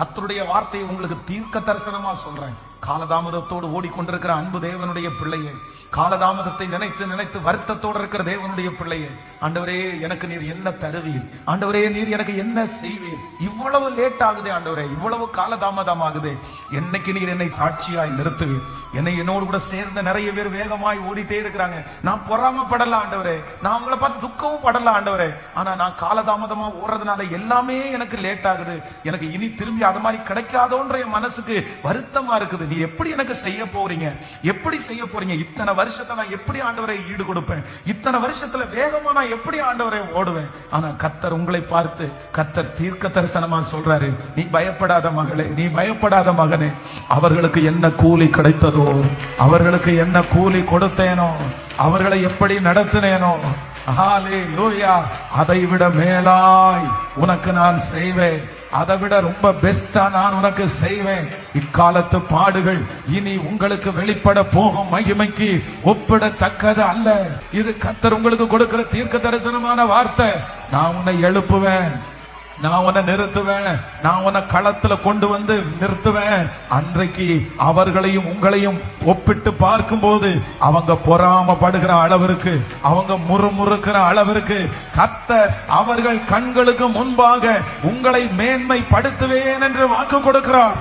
கர்த்தருடைய வார்த்தையை உங்களுக்கு தீர்க்க தரிசனமா சொல்றேன். காலதாமதத்தோடு ஓடிக்கொண்டிருக்கிற அன்பு தேவனுடைய பிள்ளையே, காலதாமதத்தை நினைத்து நினைத்து வருத்தத்தோடு இருக்கிற தேவனுடைய பிள்ளையே, ஆண்டவரே எனக்கு நீர் என்ன தருவீர், ஆண்டவரே நீர் எனக்கு என்ன செய்வீர், இவ்வளவு லேட் ஆகுதே ஆண்டவரே, இவ்வளவு காலதாமதம் ஆகுது, என்னைக்கு நீர் என்னை சாட்சியாய் நிறுத்துவீர். என்னோடு கூட சேர்ந்த நிறைய பேர் வேகமாய் ஓடிட்டே இருக்கிறாங்க. நான் பொறாமப்படல ஆண்டவரே, நான் அவங்கள பார்த்து துக்கமும் படல ஆண்டவரே, ஆனா நான் காலதாமதமா ஓடுறதுனால எல்லாமே எனக்கு லேட் ஆகுது, எனக்கு இனி திரும்பி அது மாதிரி கிடைக்காதோன்ற என் மனசுக்கு வருத்தமா இருக்குது. நீ எப்படி எனக்கு செய்ய போறீங்க, எப்படி செய்ய போறீங்க, இத்தனை வருஷத்தை நான் எப்படி ஆண்டவரை ஈடு கொடுப்பேன், இத்தனை வருஷத்துல வேகமா நான் எப்படி ஆண்டவரை ஓடுவேன். ஆனா கர்த்தர் உங்களை பார்த்து கர்த்தர் தீர்க்க தரிசனமா சொல்றாரு, நீ பயப்படாத மகளே, நீ பயப்படாத மகனே, அவர்களுக்கு என்ன கூலி கிடைத்ததோ, அவர்களுக்கு என்ன கூலி கொடுத்தேனோ, அவர்களை எப்படி நடத்தினேனோ, ஹalleluya, அதை விட மேலாய் உனக்கு நான் செய்வேன், அதை விட ரொம்ப பெஸ்டா நான் உனக்கு செய்வேன். இக்காலத்து பாடுகள் இனி உங்களுக்கு வெளிப்பட போகும் மகிமைக்கு ஒப்பிடத்தக்கது அல்ல. இது கர்த்தர் உங்களுக்கு கொடுக்கிற தீர்க்க தரிசனமான வார்த்தை. நான் உன்னை எழுப்புவேன், நான் உன்னை நிறுத்துவேன், நான் உன்னை களத்துல கொண்டு வந்து நிறுத்துவேன். அன்றைக்கு அவர்களையும் உங்களையும் ஒப்பிட்டு பார்க்கும் போது அவங்க பொறாமப்படுகிற அளவிற்கு, அவங்க முறுமுறுக்கிற அளவிற்கு கர்த்தர் அவர்கள் கண்களுக்கு முன்பாக உங்களை மேன்மைப்படுத்துவேன் என்று வாக்கு கொடுக்கிறார்.